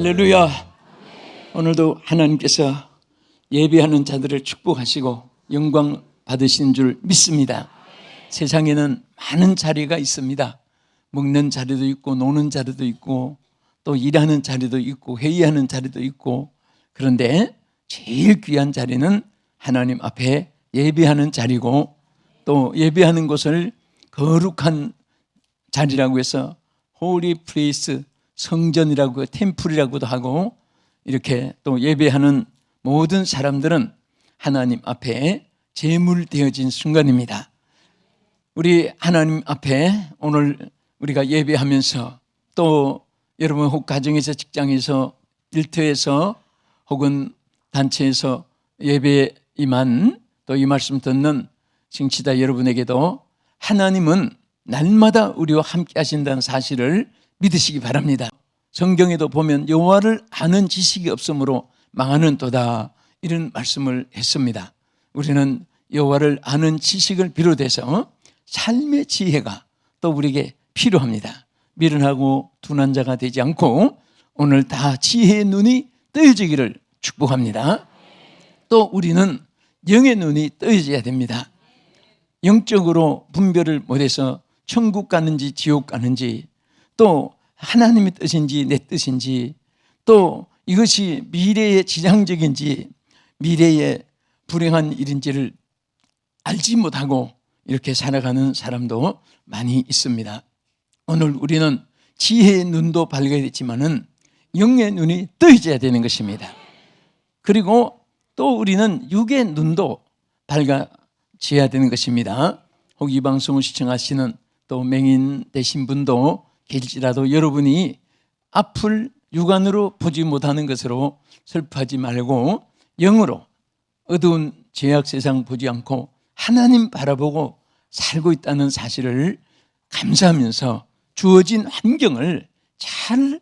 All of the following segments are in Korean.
할렐루야. 오늘도 하나님께서 예배하는 자들을 축복하시고 영광 받으신 줄 믿습니다. 세상에는 많은 자리가 있습니다. 먹는 자리도 있고 노는 자리도 있고 또 일하는 자리도 있고 회의하는 자리도 있고, 그런데 제일 귀한 자리는 하나님 앞에 예배하는 자리고, 또 예배하는 곳을 거룩한 자리라고 해서 홀리 플레이스, 성전이라고 템플이라고도 하고, 이렇게 또 예배하는 모든 사람들은 하나님 앞에 제물되어진 순간입니다. 우리 하나님 앞에 오늘 우리가 예배하면서, 또 여러분 혹 가정에서, 직장에서, 일터에서 혹은 단체에서 예배에 임한 또 이 말씀 듣는 청취자 여러분에게도 하나님은 날마다 우리와 함께 하신다는 사실을 믿으시기 바랍니다. 성경에도 보면 여호와를 아는 지식이 없으므로 망하는도다, 이런 말씀을 했습니다. 우리는 여호와를 아는 지식을 비롯해서 삶의 지혜가 또 우리에게 필요합니다. 미련하고 둔한 자가 되지 않고 오늘 다 지혜의 눈이 떠여지기를 축복합니다. 또 우리는 영의 눈이 떠여져야 됩니다. 영적으로 분별을 못해서 천국 가는지 지옥 가는지, 또 하나님의 뜻인지 내 뜻인지, 또 이것이 미래의 지향적인지 미래의 불행한 일인지를 알지 못하고 이렇게 살아가는 사람도 많이 있습니다. 오늘 우리는 지혜의 눈도 밝아야 되지만은 영의 눈이 떠져야 되는 것입니다. 그리고 또 우리는 육의 눈도 밝아져야 되는 것입니다. 혹 이 방송을 시청하시는 또 맹인 되신 분도 계실지라도 여러분이 앞을 육안으로 보지 못하는 것으로 슬퍼하지 말고 영으로 어두운 죄악 세상 보지 않고 하나님 바라보고 살고 있다는 사실을 감사하면서 주어진 환경을 잘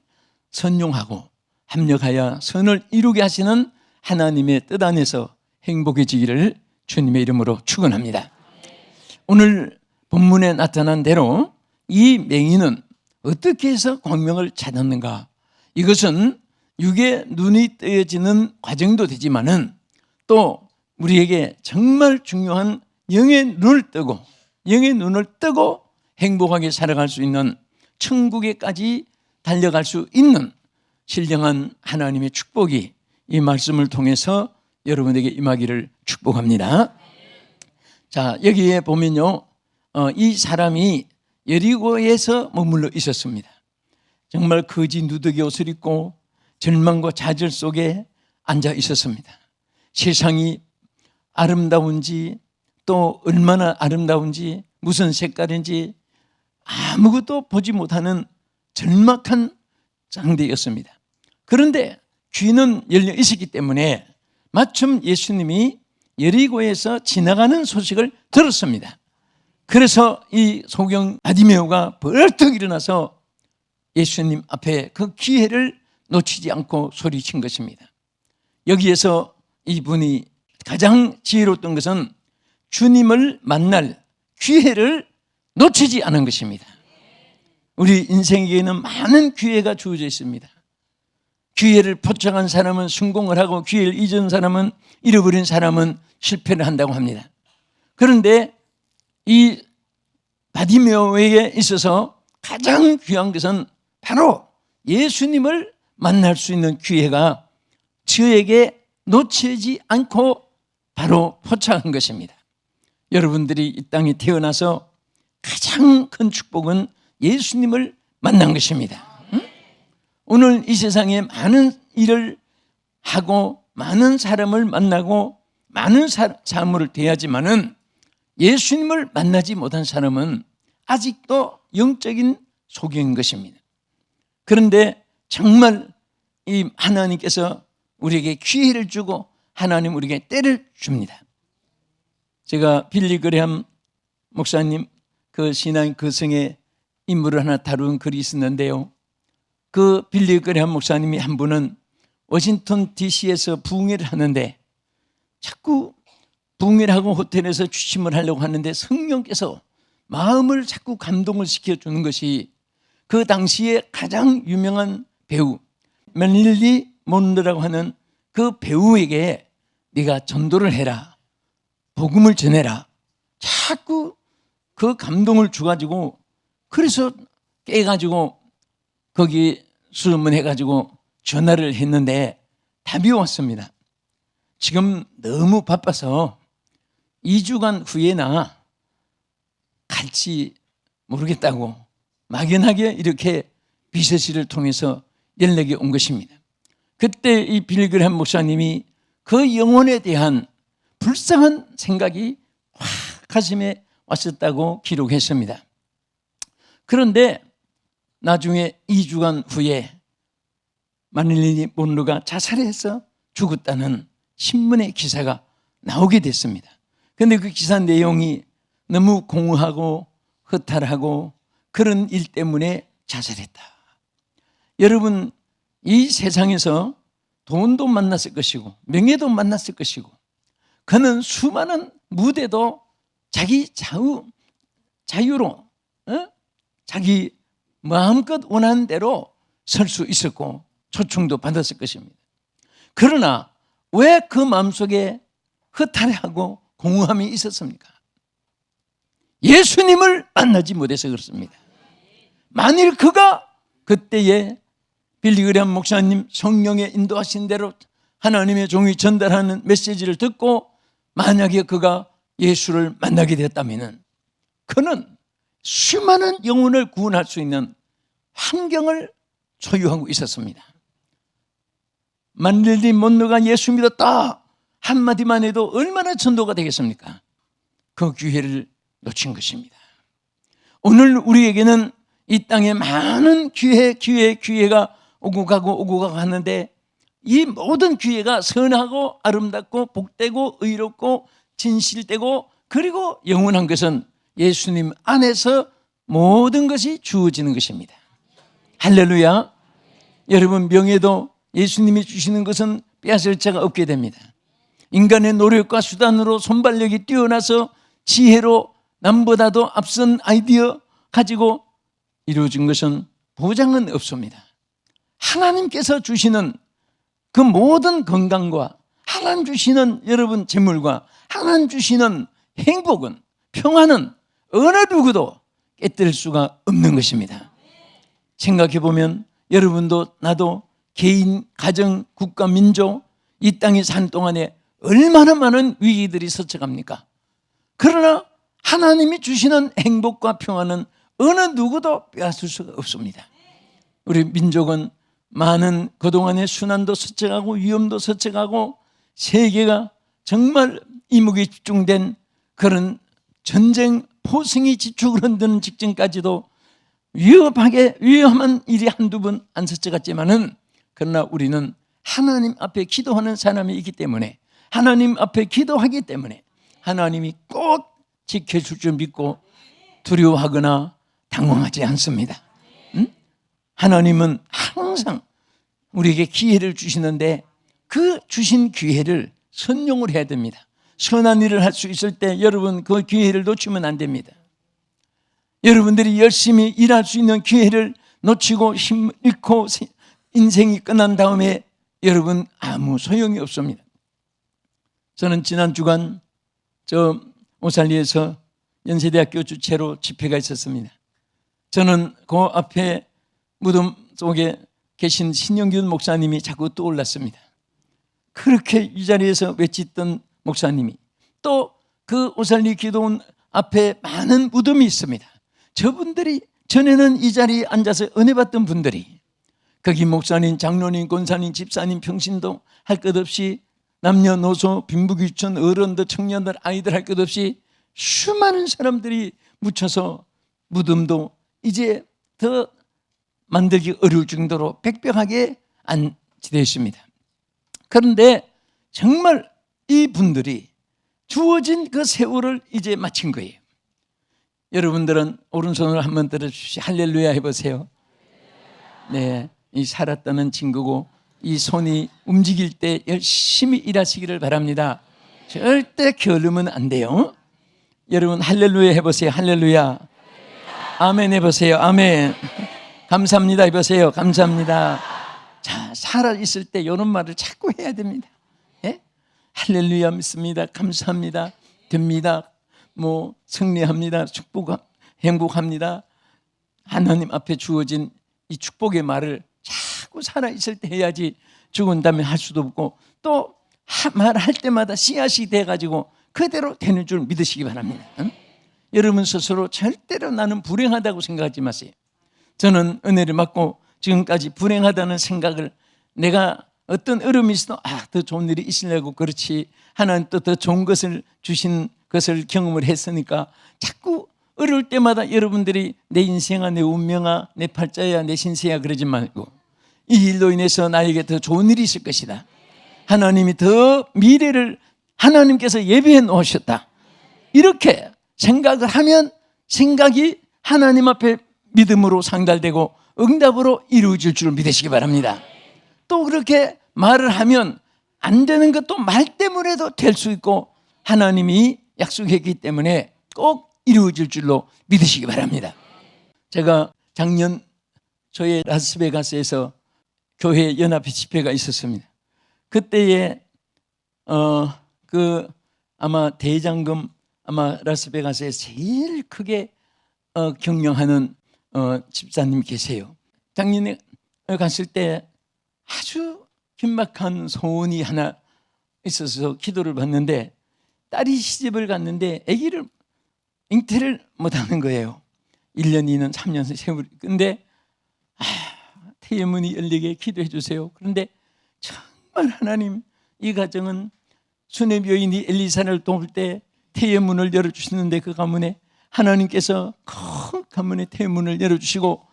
선용하고 합력하여 선을 이루게 하시는 하나님의 뜻 안에서 행복해지기를 주님의 이름으로 축원합니다. 오늘 본문에 나타난 대로 이 맹인은 어떻게 해서 광명을 찾았는가? 이것은 육의 눈이 뜨여지는 과정도 되지만은 또 우리에게 정말 중요한 영의 눈을 뜨고 행복하게 살아갈 수 있는 천국에까지 달려갈 수 있는 신령한 하나님의 축복이 이 말씀을 통해서 여러분에게 임하기를 축복합니다. 자, 여기에 보면요, 이 사람이 여리고에서 머물러 있었습니다. 정말 거지 누더기 옷을 입고 절망과 좌절 속에 앉아 있었습니다. 세상이 아름다운지, 또 얼마나 아름다운지, 무슨 색깔인지 아무것도 보지 못하는 절막한 상태였습니다. 그런데 귀는 열려 있었기 때문에 마침 예수님이 여리고에서 지나가는 소식을 들었습니다. 그래서 이 소경 바디메오가 벌떡 일어나서 예수님 앞에 그 기회를 놓치지 않고 소리친 것입니다. 여기에서 이분이 가장 지혜로웠던 것은 주님을 만날 기회를 놓치지 않은 것입니다. 우리 인생에게는 많은 기회가 주어져 있습니다. 기회를 포착한 사람은 성공을 하고 기회를 잊은 사람은, 잃어버린 사람은 실패를 한다고 합니다. 그런데 이 바디메오에게 있어서 가장 귀한 것은 바로 예수님을 만날 수 있는 기회가 저에게 놓치지 않고 바로 포착한 것입니다. 여러분들이 이 땅에 태어나서 가장 큰 축복은 예수님을 만난 것입니다. 오늘 이 세상에 많은 일을 하고 많은 사람을 만나고 많은 사물을 대하지만은 예수님을 만나지 못한 사람은 아직도 영적인 소경인 것입니다. 그런데 정말 이 하나님께서 우리에게 기회를 주고 하나님 우리에게 때를 줍니다. 제가 빌리 그레함 목사님 그 신앙 그 성의 인물을 하나 다룬 글이 있었는데요, 그 빌리 그레함 목사님이 한 분은 워싱턴 DC에서 부흥회를 하는데 자꾸 부흥회를 하고 호텔에서 취침을 하려고 하는데 성령께서 마음을 자꾸 감동을 시켜주는 것이 그 당시에 가장 유명한 배우 메릴리 몬로라고 하는 그 배우에게 네가 전도를 해라, 복음을 전해라, 자꾸 그 감동을 줘가지고, 그래서 깨가지고 거기 수문해가지고 전화를 했는데 답이 왔습니다. 지금 너무 바빠서 2주간 후에나 갈지 모르겠다고 막연하게 이렇게 비서실을 통해서 연락이 온 것입니다. 그때 이 빌그램 목사님이 그 영혼에 대한 불쌍한 생각이 확 가슴에 왔었다고 기록했습니다. 그런데 나중에 2주간 후에 마릴린 몬로가 자살해서 죽었다는 신문의 기사가 나오게 됐습니다. 그런데 그 기사 내용이 너무 공허하고 허탈하고 그런 일 때문에 자살했다. 여러분, 이 세상에서 돈도 만났을 것이고 명예도 만났을 것이고, 그는 수많은 무대도 자기 자유로 자기 마음껏 원하는 대로 설 수 있었고 초청도 받았을 것입니다. 그러나 왜 그 마음속에 허탈하고 공허함이 있었습니까? 예수님을 만나지 못해서 그렇습니다. 만일 그가 그때에 빌리그램 목사님 성령의 인도하신 대로 하나님의 종이 전달하는 메시지를 듣고 만약에 그가 예수를 만나게 되었다면 그는 수많은 영혼을 구원할 수 있는 환경을 소유하고 있었습니다. 마릴린 몬로가 예수 믿었다 한마디만 해도 얼마나 전도가 되겠습니까? 그 기회를 놓친 것입니다. 오늘 우리에게는 이 땅에 많은 기회가 오고 가고 하는데, 이 모든 기회가 선하고 아름답고 복되고 의롭고 진실되고 그리고 영원한 것은 예수님 안에서 모든 것이 주어지는 것입니다. 할렐루야. 여러분, 명예도 예수님이 주시는 것은 빼앗을 자가 없게 됩니다. 인간의 노력과 수단으로 손발력이 뛰어나서 지혜로 남보다도 앞선 아이디어 가지고 이루어진 것은 보장은 없습니다. 하나님께서 주시는 그 모든 건강과 하나님 주시는 여러분 재물과 하나님 주시는 행복은, 평안은 어느 누구도 깨뜨릴 수가 없는 것입니다. 생각해 보면 여러분도 나도 개인, 가정, 국가, 민족 이 땅에 산 동안에 얼마나 많은 위기들이 서쳐갑니까? 그러나 하나님이 주시는 행복과 평안은 어느 누구도 빼앗을 수가 없습니다. 우리 민족은 많은 그동안의 순환도 서쳐가고 위험도 서쳐가고 세계가 정말 이목이 집중된 그런 전쟁 포승이 지축을 흔드는 직전까지도 위험한 일이 한두 번 안 서쳐갔지만은, 그러나 우리는 하나님 앞에 기도하는 사람이 있기 때문에, 하나님 앞에 기도하기 때문에 하나님이 꼭 지켜줄 줄 믿고 두려워하거나 당황하지 않습니다. 하나님은 항상 우리에게 기회를 주시는데 그 주신 기회를 선용을 해야 됩니다. 선한 일을 할 수 있을 때 여러분 그 기회를 놓치면 안 됩니다. 여러분들이 열심히 일할 수 있는 기회를 놓치고 힘 잃고 인생이 끝난 다음에 여러분 아무 소용이 없습니다. 저는 지난 주간 오살리에서 연세대학교 주최로 집회가 있었습니다. 저는 그 앞에 무덤 속에 계신 신영균 목사님이 자꾸 떠올랐습니다. 그렇게 이 자리에서 외치던 목사님이, 또 그 오살리 기도원 앞에 많은 무덤이 있습니다. 저분들이 전에는 이 자리에 앉아서 은혜 받던 분들이, 거기 목사님, 장로님, 권사님, 집사님, 평신도 할 것 없이 남녀노소, 빈부귀천, 어른들, 청년들, 아이들 할 것 없이 수많은 사람들이 묻혀서 무덤도 이제 더 만들기 어려울 정도로 빽빽하게 안치되어 있습니다. 그런데 정말 이 분들이 주어진 그 세월을 이제 마친 거예요. 여러분들은 오른손을 한번 들어주시죠. 할렐루야 해보세요. 네, 이 살았다는 증거고, 이 손이 움직일 때 열심히 일하시기를 바랍니다. 절대 게으르면 안 돼요. 여러분 할렐루야 해보세요. 할렐루야. 아멘 해보세요. 아멘. 감사합니다 해보세요. 감사합니다. 자, 살아있을 때 이런 말을 자꾸 해야 됩니다. 예? 할렐루야 믿습니다. 감사합니다. 됩니다. 뭐 승리합니다. 행복합니다. 하나님 앞에 주어진 이 축복의 말을 자꾸 살아있을 때 해야지 죽은 다음에 할 수도 없고 또 말할 때마다 씨앗이 돼가지고 그대로 되는 줄 믿으시기 바랍니다. 응? 여러분 스스로 절대로 나는 불행하다고 생각하지 마세요. 저는 은혜를 받고 지금까지 불행하다는 생각을 내가 어떤 어려움이 있어도 더 좋은 일이 있으려고 그렇지 하나님 또 더 좋은 것을 주신 것을 경험을 했으니까 자꾸 어려울 때마다 여러분들이 내 인생아 내 운명아 내 팔자야 내 신세야 그러지 말고 이 일로 인해서 나에게 더 좋은 일이 있을 것이다. 하나님이 더 미래를 하나님께서 예비해 놓으셨다. 이렇게 생각을 하면 생각이 하나님 앞에 믿음으로 상달되고 응답으로 이루어질 줄 믿으시기 바랍니다. 또 그렇게 말을 하면 안 되는 것도 말 때문에도 될 수 있고 하나님이 약속했기 때문에 꼭 이루어질 줄로 믿으시기 바랍니다. 제가 작년 저의 라스베가스에서 교회 연합회 집회가 있었습니다. 그때에 아마 대장금 아마 라스베가스에 제일 크게 경영하는 집사님 계세요. 작년에 갔을 때 아주 긴박한 소원이 하나 있어서 기도를 받는데 딸이 시집을 갔는데 아기를 잉태를 못하는 거예요. 1년, 2년, 3년 세월. 근데 태의 문이 열리게 기도해 주세요. 그런데 정말 하나님 이 가정은 수냄 여인이 엘리사를 도울 때 태의 문을 열어주시는데 그 가문에 하나님께서 큰 가문에 태의 문을 열어주시고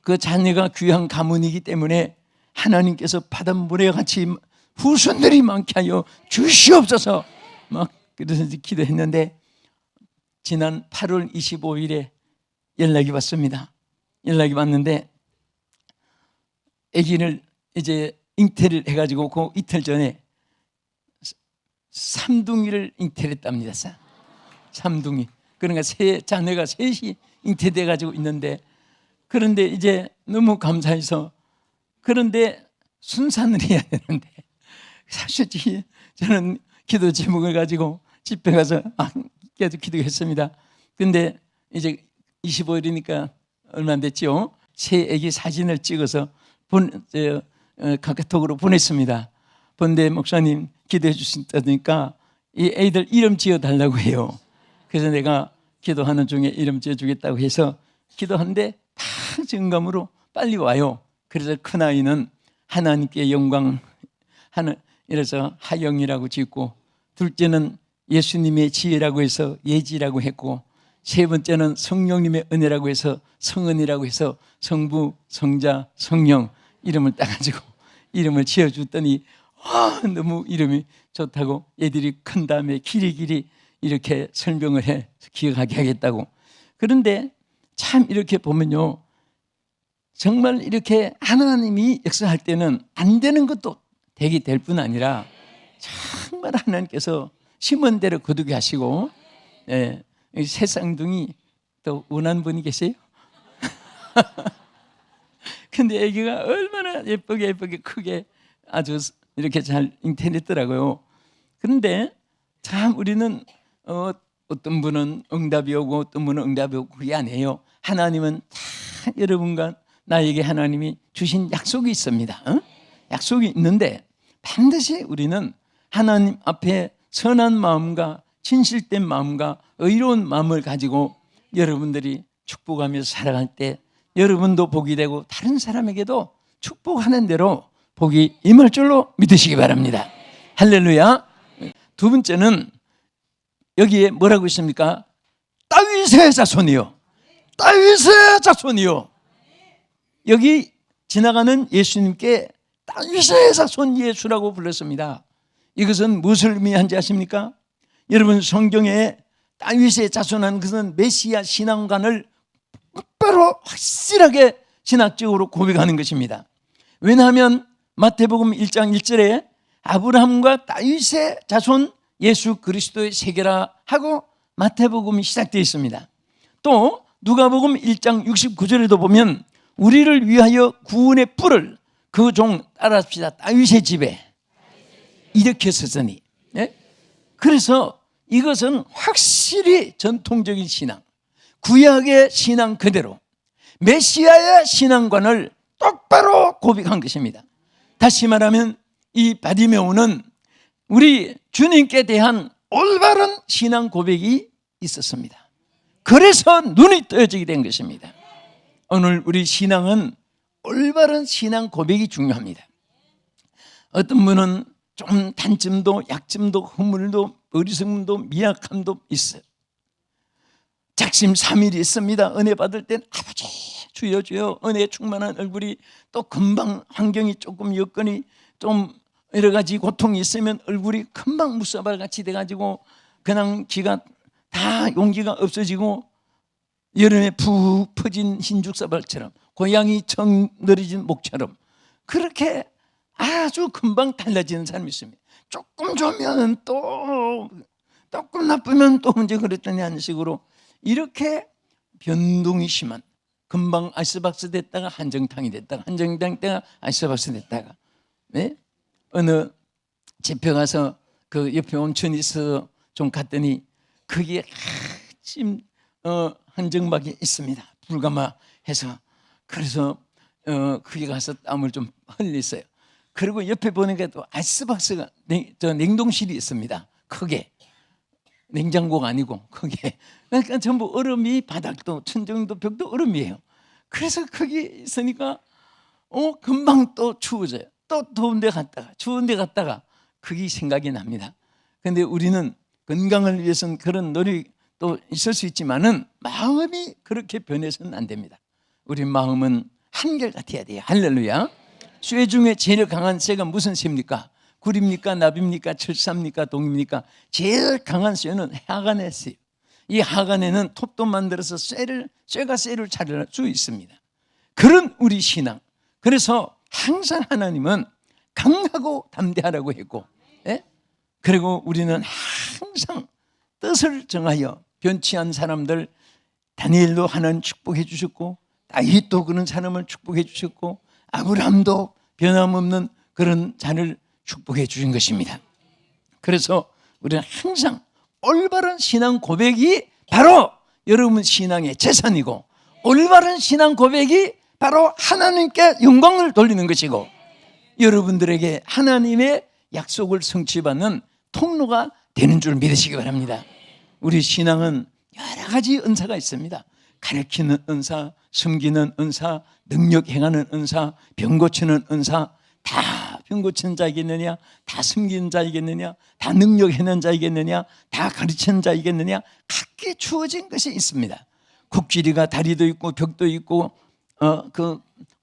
그 자녀가 귀한 가문이기 때문에 하나님께서 바닷물에 같이 후손들이 많게 하여 주시옵소서 막 그래서 기도했는데 지난 8월 25일에 연락이 왔습니다. 연락이 왔는데 아기를 이제 잉태를 해가지고 그 이틀 전에 삼둥이를 잉태를 했답니다. 삼둥이. 그러니까 세 자녀가 셋이 잉태돼가지고 있는데 그런데 이제 너무 감사해서 그런데 순산을 해야 되는데 사실 저는 기도 제목을 가지고 집회 가서 계속 기도했습니다. 근데 이제 25일이니까 얼마 안 됐죠. 새 아기 사진을 찍어서 카카오톡으로 보냈습니다. 본데 목사님 기도해 주신다니까 이 애들 이름 지어달라고 해요. 그래서 내가 기도하는 중에 이름 지어주겠다고 해서 기도하는데 다 증감으로 빨리 와요. 그래서 큰아이는 하나님께 영광 이래서 하영이라고 짓고 둘째는 예수님의 지혜라고 해서 예지라고 했고 세 번째는 성령님의 은혜라고 해서 성은이라고 해서 성부, 성자, 성령 이름을 따가지고 이름을 지어줬더니 너무 이름이 좋다고 애들이 큰 다음에 길이 이렇게 설명을 해 기억하게 하겠다고. 그런데 참 이렇게 보면요 정말 이렇게 하나님이 역사할 때는 안 되는 것도 되게 될 뿐 아니라 정말 하나님께서 심은 대로 거두게 하시고 새 쌍둥이 또 원하는 분이 계세요? 근데 아기가 얼마나 예쁘게 크게 아주 이렇게 잘 잉태했더라고요. 그런데 참 우리는 어떤 분은 응답이 오고 어떤 분은 응답이 오고 그게 아니에요. 하나님은 다 여러분과 나에게 하나님이 주신 약속이 있습니다. 약속이 있는데 반드시 우리는 하나님 앞에 선한 마음과 진실된 마음과 의로운 마음을 가지고 여러분들이 축복하면서 살아갈 때 여러분도 복이 되고 다른 사람에게도 축복하는 대로 복이 임할 줄로 믿으시기 바랍니다. 할렐루야. 두 번째는 여기에 뭐라고 있습니까? 다윗의 자손이요. 다윗의 자손이요. 여기 지나가는 예수님께 다윗의 자손 예수라고 불렀습니다. 이것은 무엇을 의미한지 아십니까? 여러분 성경에 다윗의 자손한 것은 메시아 신앙관을 똑바로 확실하게 신학적으로 고백하는 것입니다. 왜냐하면 마태복음 1장 1절에 아브라함과 다윗의 자손 예수 그리스도의 세계라 하고 마태복음이 시작되어 있습니다. 또 누가복음 1장 69절에도 보면 우리를 위하여 구원의 뿔을 그 종 따라합시다. 다윗의 집에 일으켰으니. 네? 그래서 이것은 확실히 전통적인 신앙, 구약의 신앙 그대로 메시아의 신앙관을 똑바로 고백한 것입니다. 다시 말하면 이 바디메오는 우리 주님께 대한 올바른 신앙 고백이 있었습니다. 그래서 눈이 떠지게 된 것입니다. 오늘 우리 신앙은 올바른 신앙 고백이 중요합니다. 어떤 분은 좀 단점도 약점도 허물도 어리석음도 미약함도 있어요. 작심삼일이 있습니다. 은혜 받을 땐 아버지 주여 주여 은혜 충만한 얼굴이, 또 금방 환경이 조금 여건이 좀 여러 가지 고통이 있으면 얼굴이 금방 무사발 같이 돼가지고 그냥 기가 다 용기가 없어지고, 여름에 푹 퍼진 흰죽사발처럼 고양이 청 늘어진 목처럼 그렇게 아주 금방 달라지는 사람이 있습니다. 조금 좋으면 또 조금 나쁘면 또 언제 그랬더니 하는 식으로 이렇게 변동이 심한, 금방 아이스박스 됐다가 한정탕이 됐다가 한정탕 때가 아이스박스 됐다가, 네? 어느 집회 가서 그 옆에 온천이 있어서 좀 갔더니 거기에 찜 한정막이 있습니다. 불가마해서. 그래서 거기 가서 땀을 좀 흘렸어요. 그리고 옆에 보니까 또 아이스박스가 냉동실이 있습니다. 크게. 냉장고가 아니고 크게. 그러니까 전부 얼음이, 바닥도 천정도 벽도 얼음이에요. 그래서 거기 있으니까 금방 또 추워져요. 또 더운 데 갔다가 추운 데 갔다가 그게 생각이 납니다. 그런데 우리는 건강을 위해서는 그런 노력도 있을 수 있지만은 마음이 그렇게 변해서는 안 됩니다. 우리 마음은 한결같아야 돼요. 할렐루야. 쇠 중에 제일 강한 쇠가 무슨 쇠입니까? 구리입니까? 나비입니까? 철사입니까? 동입니까? 제일 강한 쇠는 하간의 쇠. 이 하간에는 톱도 만들어서 쇠가 쇠를 자를 수 있습니다. 그런 우리 신앙. 그래서 항상 하나님은 강하고 담대하라고 했고, 예? 그리고 우리는 항상 뜻을 정하여 변치한 사람들, 다니엘도 하나님 축복해 주셨고, 다윗도 그런 사람을 축복해 주셨고, 아브라함도 변함없는 그런 자를 축복해 주신 것입니다. 그래서 우리는 항상 올바른 신앙 고백이 바로 여러분 신앙의 재산이고, 올바른 신앙 고백이 바로 하나님께 영광을 돌리는 것이고, 여러분들에게 하나님의 약속을 성취받는 통로가 되는 줄 믿으시기 바랍니다. 우리 신앙은 여러 가지 은사가 있습니다. 가르치는 은사, 섬기는 은사, 능력 행하는 은사, 병 고치는 은사. 다 병 고치는 자이겠느냐? 다 섬기는 자이겠느냐? 다 능력 해낸 자이겠느냐? 다 가르치는 자이겠느냐? 각기 주어진 것이 있습니다. 국지리가 다리도 있고 벽도 있고 그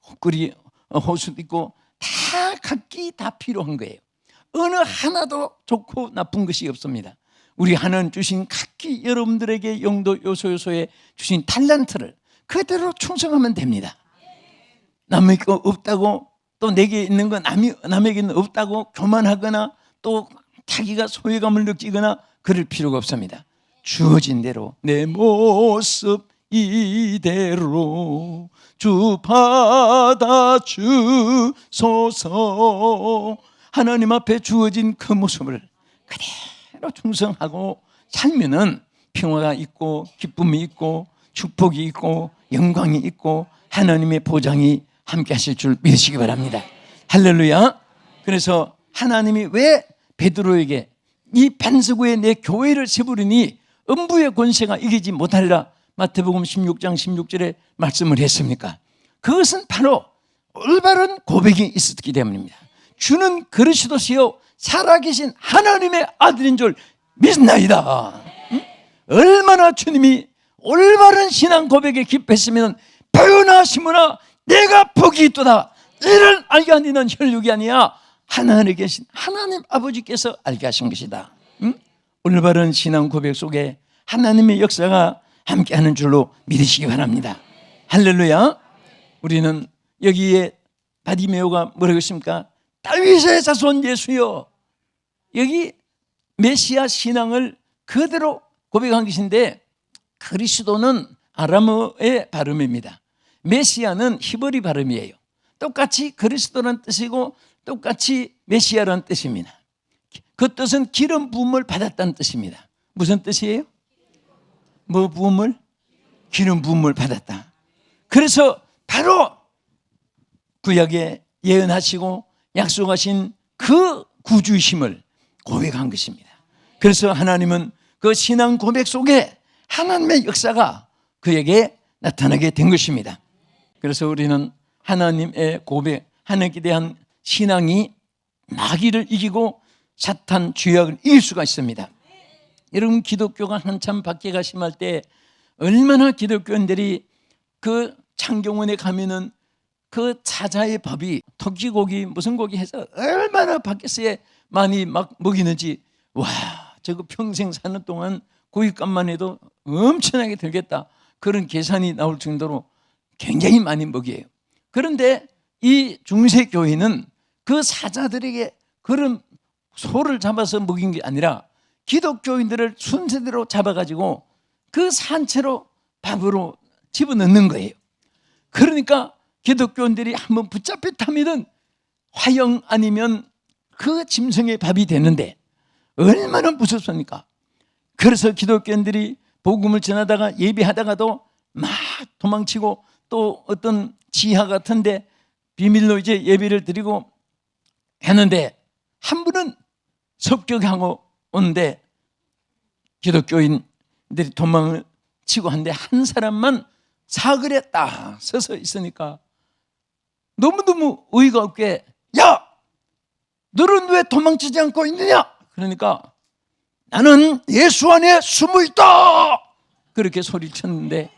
헛구리 호수도 있고 다 각기 다 필요한 거예요. 어느 하나도 좋고 나쁜 것이 없습니다. 우리 하나님 주신 각기 여러분들에게 용도 요소에 주신 탤런트를 그대로 충성하면 됩니다. 남의 거 없다고, 또 내게 있는 거 남에게는 없다고 교만하거나 또 자기가 소외감을 느끼거나 그럴 필요가 없습니다. 주어진 대로 내 모습 이대로 주 받아주소서. 하나님 앞에 주어진 그 모습을 그대로 충성하고 살면은 평화가 있고 기쁨이 있고 축복이 있고 영광이 있고 하나님의 보장이 함께 하실 줄 믿으시기 바랍니다. 할렐루야. 그래서 하나님이 왜 베드로에게 이 반석위에 내 교회를 세우리니 음부의 권세가 이기지 못하리라 마태복음 16장 16절에 말씀을 했습니까? 그것은 바로 올바른 고백이 있었기 때문입니다. 주는 그리스도시요 살아계신 하나님의 아들인 줄 믿나이다. 얼마나 주님이 올바른 신앙 고백에 기뻐했으면 보요나 시므나 내가 복이 있도다 이를 알게 하는 이는 혈육이 아니야 하나님에 계신 하나님 아버지께서 알게 하신 것이다. 올바른 신앙 고백 속에 하나님의 역사가 함께하는 줄로 믿으시기 바랍니다. 할렐루야. 우리는 여기에 바디메오가 뭐라고 했습니까? 다윗의 자손 예수여. 여기 메시아 신앙을 그대로 고백한 것인데, 그리스도는 아람어의 발음입니다. 메시아는 히브리 발음이에요. 똑같이 그리스도란 뜻이고 똑같이 메시아라는 뜻입니다. 그 뜻은 기름 부음을 받았다는 뜻입니다. 무슨 뜻이에요? 뭐 부음을? 기름 부음을 받았다. 그래서 바로 구약에 예언하시고 약속하신 그 구주이심을 고백한 것입니다. 그래서 하나님은 그 신앙 고백 속에 하나님의 역사가 그에게 나타나게 된 것입니다. 그래서 우리는 하나님의 고백, 하나님께 대한 신앙이 마귀를 이기고 사탄 죄악을 이길 수가 있습니다. 여러분, 기독교가 한참 박해가 심할 때 얼마나 기독교인들이 그 창경원에 가면은 그 사자의 밥이 토끼고기 무슨 고기 해서 얼마나 밖에서에 많이 막 먹이는지, 와, 저거 평생 사는 동안 고깃값만 해도 엄청나게 들겠다, 그런 계산이 나올 정도로 굉장히 많이 먹여요. 그런데 이 중세교회는 그 사자들에게 그런 소를 잡아서 먹인 게 아니라 기독교인들을 순서대로 잡아가지고 그 산채로 밥으로 집어넣는 거예요. 그러니까 기독교인들이 한번 붙잡혔다면 화형 아니면 그 짐승의 밥이 되는데 얼마나 무섭습니까? 그래서 기독교인들이 복음을 전하다가 예배하다가도 막 도망치고 또 어떤 지하 같은데 비밀로 이제 예배를 드리고 했는데 한 분은 섭격하고 오는데 기독교인들이 도망을 치고 하는데 한 사람만 사거리에 딱 서서 있으니까 너무너무 어이가 없게, 야! 너는 왜 도망치지 않고 있느냐? 그러니까 나는 예수 안에 숨어 있다! 그렇게 소리쳤는데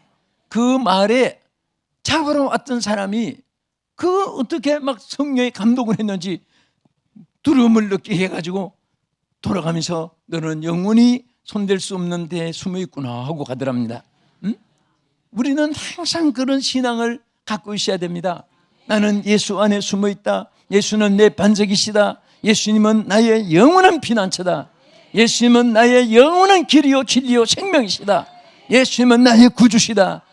그 말에 잡으러 왔던 사람이 그 어떻게 막 성령의 감동을 했는지 두려움을 느끼게 해가지고 돌아가면서 너는 영원히 손댈 수 없는 데에 숨어 있구나 하고 가더랍니다. 우리는 항상 그런 신앙을 갖고 있어야 됩니다. 나는 예수 안에 숨어 있다. 예수는 내 반석이시다. 예수님은 나의 영원한 피난처다. 예수님은 나의 영원한 길이요 진리요 생명이시다. 예수님은 나의 구주시다.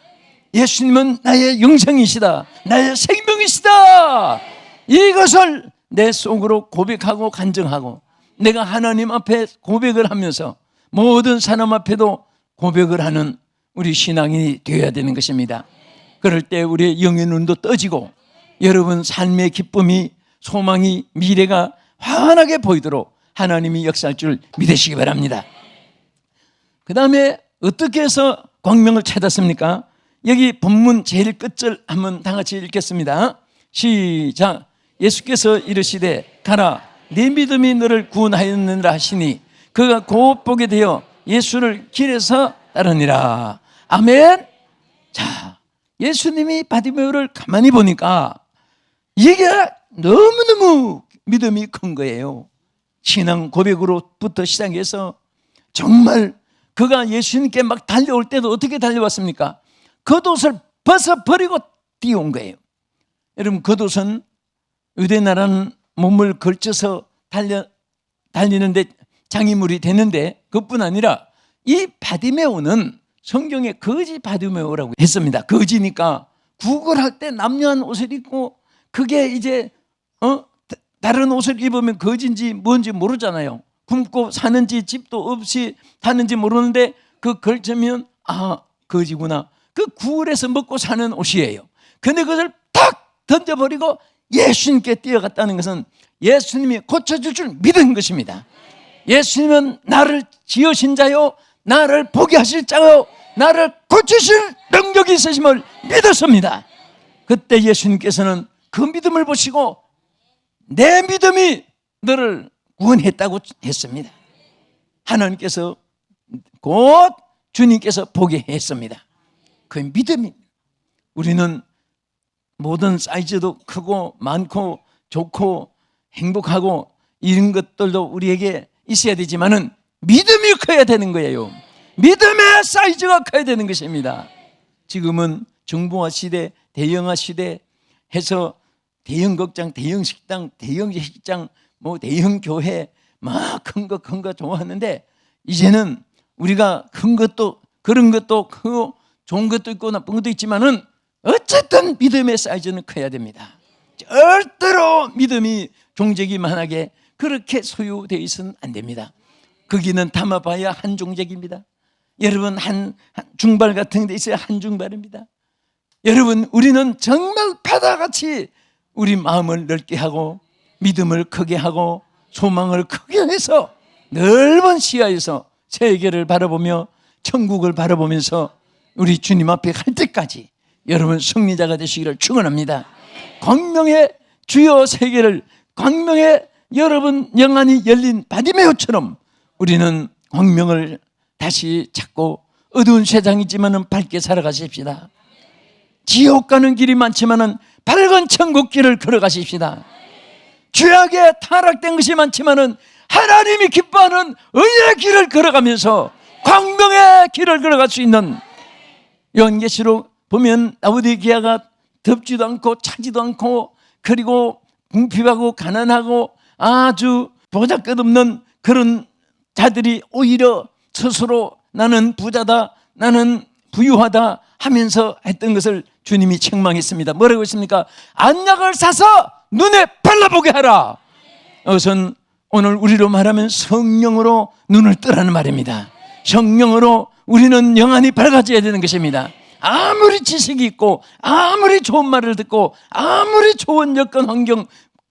예수님은 나의 영생이시다. 나의 생명이시다. 이것을 내 속으로 고백하고 간증하고 내가 하나님 앞에 고백을 하면서 모든 사람 앞에도 고백을 하는 우리 신앙이 되어야 되는 것입니다. 그럴 때 우리의 영의 눈도 떠지고 여러분 삶의 기쁨이, 소망이, 미래가 환하게 보이도록 하나님이 역사할 줄 믿으시기 바랍니다. 그 다음에 어떻게 해서 광명을 찾았습니까? 여기 본문 제일 끝절 한번 다 같이 읽겠습니다. 시작. 예수께서 이르시되 가라, 네 믿음이 너를 구원하였느니라 하시니 그가 곧 보게 되어 예수를 길에서 따르니라. 아멘. 자, 예수님이 바디메오를 가만히 보니까 이게 너무너무 믿음이 큰 거예요. 신앙 고백으로부터 시작해서 정말 그가 예수님께 막 달려올 때도 어떻게 달려왔습니까? 겉옷을 벗어버리고 뛰어온 거예요. 여러분, 겉옷은 의대나라는 몸을 걸쳐서 달리는데 장애물이 되는데 그뿐 아니라 이 바디메오는 성경에 거지 바디메오라고 했습니다. 거지니까 구걸할 때 남녀한 옷을 입고 그게 이제 다른 옷을 입으면 거지인지 뭔지 모르잖아요. 굶고 사는지 집도 없이 사는지 모르는데 그 걸치면 아, 거지구나. 그 구걸해서 먹고 사는 옷이에요. 근데 그것을 탁 던져버리고 예수님께 뛰어갔다는 것은 예수님이 고쳐줄 줄 믿은 것입니다. 예수님은 나를 지으신 자요, 나를 보게 하실 자요, 나를 고치실 능력이 있으심을 믿었습니다. 그때 예수님께서는 그 믿음을 보시고 내 믿음이 너를 구원했다고 했습니다. 하나님께서 곧 주님께서 보게 했습니다. 그 믿음이, 우리는 모든 사이즈도 크고 많고 좋고 행복하고 이런 것들도 우리에게 있어야 되지만은 믿음이 커야 되는 거예요. 믿음의 사이즈가 커야 되는 것입니다. 지금은 정보화 시대, 대형화 시대 해서 대형 극장, 대형 식당, 대형 식장, 뭐 대형 교회 막 큰 거 좋아하는데 이제는 우리가 큰 것도 그런 것도 크고 좋은 것도 있고 나쁜 것도 있지만은 어쨌든 믿음의 사이즈는 커야 됩니다. 절대로 믿음이 종족이만하게 그렇게 소유되어 있어는 안 됩니다. 거기는 담아봐야 한 종족입니다. 여러분 한 중발 같은 데 있어야 한 중발입니다. 여러분 우리는 정말 바다같이 우리 마음을 넓게 하고 믿음을 크게 하고 소망을 크게 해서 넓은 시야에서 세계를 바라보며 천국을 바라보면서 우리 주님 앞에 갈 때까지 여러분 승리자가 되시기를 축원합니다. 광명의 주요 세계를 광명의 여러분 영안이 열린 바디메오처럼 우리는 광명을 다시 찾고 어두운 세상이지만은 밝게 살아가십시다. 지옥 가는 길이 많지만은 밝은 천국 길을 걸어가십시다. 죄악에 타락된 것이 많지만은 하나님이 기뻐하는 의의 길을 걸어가면서 광명의 길을 걸어갈 수 있는 요한계시록 보면 라오디게아가 덥지도 않고 차지도 않고 그리고 궁핍하고 가난하고 아주 보잘것없는 그런 자들이 오히려 스스로 나는 부자다 나는 부유하다 하면서 했던 것을 주님이 책망했습니다. 뭐라고 했습니까? 안약을 사서 눈에 발라보게 하라. 이것은 오늘 우리로 말하면 성령으로 눈을 뜨라는 말입니다. 성령으로 우리는 영안이 밝아져야 되는 것입니다. 아무리 지식이 있고 아무리 좋은 말을 듣고 아무리 좋은 여건 환경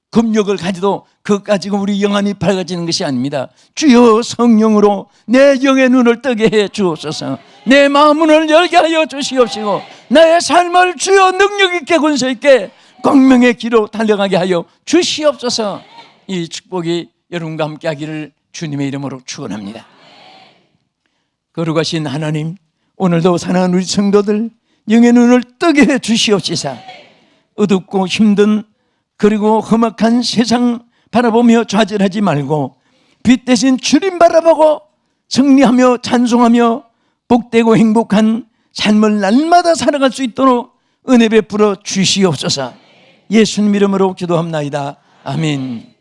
금욕을 가지도 그것 가지고 우리 영안이 밝아지는 것이 아닙니다. 주여 성령으로 내 영의 눈을 뜨게 해 주옵소서. 내 마음을 열게 하여 주시옵시고 나의 삶을 주여 능력 있게 권세 있게 광명의 길로 달려가게 하여 주시옵소서. 이 축복이 여러분과 함께 하기를 주님의 이름으로 축원합니다. 거룩하신 하나님, 오늘도 사랑하는 우리 성도들 영의 눈을 뜨게 해 주시옵시사. 어둡고 힘든 그리고 험악한 세상 바라보며 좌절하지 말고 빛 대신 주님 바라보고 승리하며 찬송하며 복되고 행복한 삶을 날마다 살아갈 수 있도록 은혜 베풀어 주시옵소서. 예수님 이름으로 기도합나이다. 아멘.